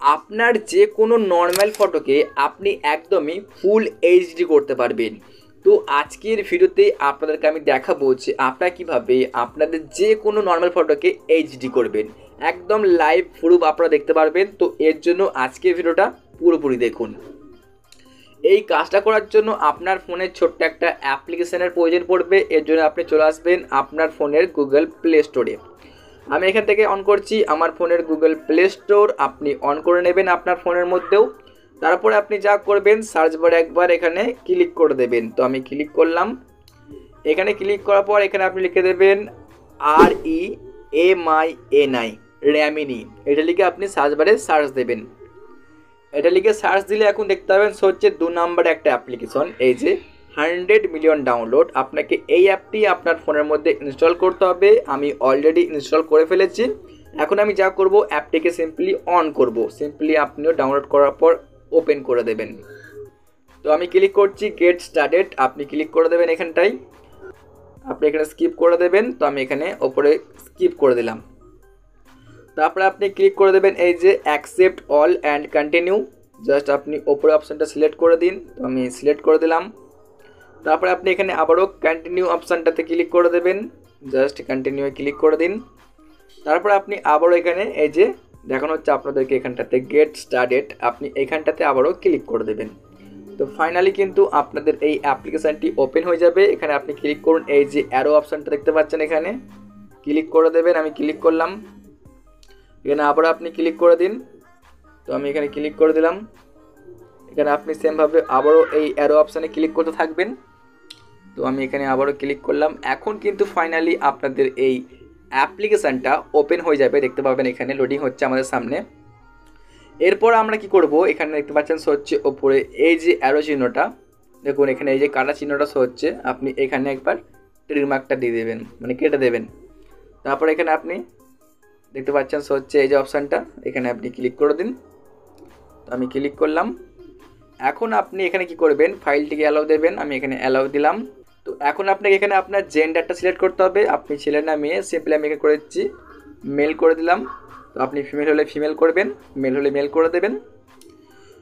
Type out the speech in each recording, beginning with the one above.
আপনার যে কোনো নর্মাল ফটোকে আপনি একদমই ফুল এইচডি করতে পারবেন। তো আজকের ভিডিওতে আপনাদেরকে আমি দেখাবো যে আপনারা কীভাবে আপনাদের যে কোনো নর্মাল ফটোকে এইচডি করবেন, একদম লাইভ প্রুফ আপনারা দেখতে পারবেন। তো এর জন্য আজকের ভিডিওটা পুরোপুরি দেখুন। এই কাজটা করার জন্য আপনার ফোনের ছোট্ট একটা অ্যাপ্লিকেশনের প্রয়োজন পড়বে। এর জন্য আপনি চলে আসবেন আপনার ফোনের গুগল প্লে স্টোরে। আমি এখান থেকে অন করছি আমার ফোনের গুগল প্লে স্টোর। আপনি অন করে নেবেন আপনার ফোনের মধ্যেও। তারপরে আপনি যা করবেন, সার্চ বারে একবার এখানে ক্লিক করে দেবেন। তো আমি ক্লিক করলাম। এখানে ক্লিক করার পর এখানে আপনি লিখে দেবেন REAMINI র্যামিনি। এটা লিখে আপনি সার্চ বারে সার্চ দেবেন। এটা লিখে সার্চ দিলে এখন দেখতে পাবেন হচ্ছে 2 নম্বরে একটা অ্যাপ্লিকেশন, এই যে 100 মিলিয়ন ডাউনলোড। আপনাকে এই অ্যাপটি আপনার ফোনের মধ্যে ইনস্টল করতে হবে। আমি অলরেডি ইনস্টল করে ফেলেছি। এখন আমি যা করব, অ্যাপটিকে সিম্পলি অন করব। সিম্পলি আপনিও ডাউনলোড করার পর ওপেন করে দেবেন। তো আমি ক্লিক করছি গেট স্টার্টেড। আপনি ক্লিক করে দেবেন এখানটায়। আপনি এখানে স্কিপ করে দেবেন। তো আমি এখানে ওপরে স্কিপ করে দিলাম। তারপরে আপনি ক্লিক করে দেবেন এই যে accept all and continue. Just আপনি ওপরে অপশানটা সিলেক্ট করে দিন। তো আমি সিলেক্ট করে দিলাম। তারপরে আপনি এখানে আবারও কন্টিনিউ অপশানটাতে ক্লিক করে দেবেন। জাস্ট কন্টিনিউ ক্লিক করে দিন। তারপরে আপনি আবারও এখানে এই যে দেখানো হচ্ছে আপনাদেরকে এখানটাতে গেট স্টার্টেড, আপনি এখানটাতে আবারও ক্লিক করে দেবেন। তো ফাইনালি কিন্তু আপনাদের এই অ্যাপ্লিকেশানটি ওপেন হয়ে যাবে। এখানে আপনি ক্লিক করুন, এই যে অ্যারো অপশানটা দেখতে পাচ্ছেন এখানে ক্লিক করে দেবেন। আমি ক্লিক করলাম। এখানে আবারও আপনি ক্লিক করে দিন। তো আমি এখানে ক্লিক করে দিলাম। এখানে আপনি সেমভাবে আবারও এই অ্যারো অপশানে ক্লিক করতে থাকবেন। তো আমি এখানে আবারও ক্লিক করলাম। এখন কিন্তু ফাইনালি আপনাদের এই অ্যাপ্লিকেশানটা ওপেন হয়ে যাবে। দেখতে পাবেন এখানে লোডিং হচ্ছে আমাদের সামনে। এরপর আমরা কি করব, এখানে দেখতে পাচ্ছেন হচ্ছে ওপরে এই যে অ্যারো চিহ্নটা, দেখুন এখানে এই যে কাটা চিহ্নটা হচ্ছে, আপনি এখানে একবার রিমার্কটা দিয়ে দেবেন, মানে কেটে দেবেন। তারপর এখানে আপনি দেখতে পাচ্ছেন হচ্ছে এই যে অপশানটা, এখানে আপনি ক্লিক করে দিন। তো আমি ক্লিক করলাম। এখন আপনি এখানে কি করবেন, ফাইলটিকে অ্যালাউ দেবেন। আমি এখানে অ্যালাউ দিলাম। তো এখন আপনাকে এখানে আপনার জেন্ডারটা সিলেক্ট করতে হবে। আপনি ছেলে না মেয়ে, সিম্পলি আমি এখানে করে দিচ্ছি মেল করে দিলাম। তো আপনি ফিমেল হলে ফিমেল করবেন, মেল হলে মেল করে দেবেন।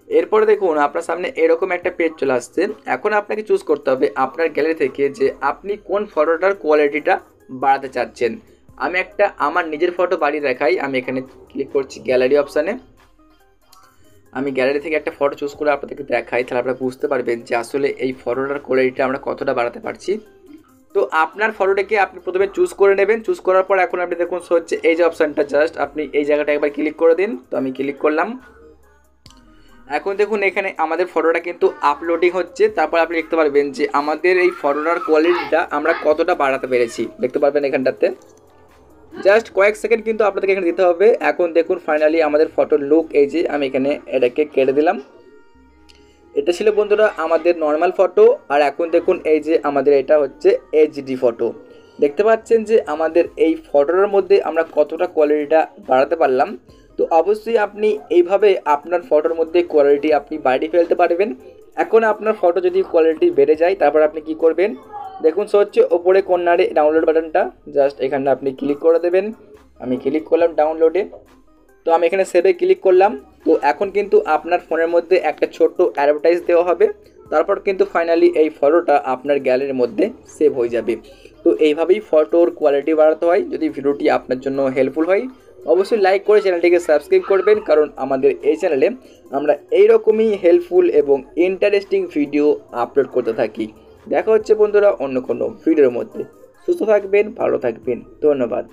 এরপরে দেখুন আপনার সামনে এরকম একটা পেজ চলে আসছে। এখন আপনাকে চুজ করতে হবে আপনার গ্যালারি থেকে যে আপনি কোন ফটোটার কোয়ালিটিটা বাড়াতে চাচ্ছেন। আমি একটা আমার নিজের ফটো বাড়িয়ে দেখাই। আমি এখানে ক্লিক করছি গ্যালারি অপশানে। আমি গ্যালারি থেকে একটা ফটো চুজ করে আপনাদেরকে দেখাই, তাহলে আপনারা বুঝতে পারবেন যে আসলে এই ফটোটার কোয়ালিটিটা আমরা কতটা বাড়াতে পারছি। তো আপনার ফটোটাকে আপনি প্রথমে চুজ করে নেবেন। চুজ করার পর এখন আপনি দেখুন হচ্ছে এই যে অপশানটা, জাস্ট আপনি এই জায়গাটা একবার ক্লিক করে দিন। তো আমি ক্লিক করলাম। এখন দেখুন এখানে আমাদের ফটোটা কিন্তু আপলোডিং হচ্ছে। তারপর আপনি দেখতে পারবেন যে আমাদের এই ফটোটার কোয়ালিটিটা আমরা কতটা বাড়াতে পেরেছি, দেখতে পারবেন এখানটাতে। জাস্ট কয়েক সেকেন্ড কিন্তু আপনাদেরকে এখানে দিতে হবে। এখন দেখুন ফাইনালি আমাদের ফটোর লুক এই যে, আমি এখানে এটাকে কেটে দিলাম। এটা ছিল বন্ধুরা আমাদের নর্মাল ফটো। আর এখন দেখুন এই যে আমাদের এটা হচ্ছে এইচডি ফটো। দেখতে পাচ্ছেন যে আমাদের এই ফটোটার মধ্যে আমরা কতটা কোয়ালিটিটা বাড়াতে পারলাম। তো অবশ্যই আপনি এইভাবে আপনার ফটোর মধ্যে কোয়ালিটি আপনি বাড়িয়ে ফেলতে পারবেন। এখন আপনার ফটো যদি কোয়ালিটি বেড়ে যায়, তারপর আপনি কি করবেন, দেখুন হচ্ছে ওপরে কর্নারে ডাউনলোড বাটনটা, জাস্ট এখানে আপনি ক্লিক করে দেবেন। আমি ক্লিক করলাম ডাউনলোডে। তো আমি এখানে সেভে ক্লিক করলাম। তো এখন কিন্তু আপনার ফোনের মধ্যে একটা ছোট্ট অ্যাডভার্টাইজ দেওয়া হবে। তারপর কিন্তু ফাইনালি এই ফটোটা আপনার গ্যালারির মধ্যে সেভ হয়ে যাবে। তো এইভাবেই ফটোর কোয়ালিটি বাড়াতে হয়। যদি ভিডিওটি আপনার জন্য হেল্পফুল হয়, অবশ্যই লাইক করে চ্যানেলটিকে সাবস্ক্রাইব করবেন, কারণ আমাদের এই চ্যানেলে আমরা এইরকমই হেল্পফুল এবং ইন্টারেস্টিং ভিডিও আপলোড করতে থাকি। দেখা হচ্ছে বন্ধুরা অন্য কোনো ভিডিওর মধ্যে। সুস্থ থাকবেন, ভালো থাকবেন, ধন্যবাদ।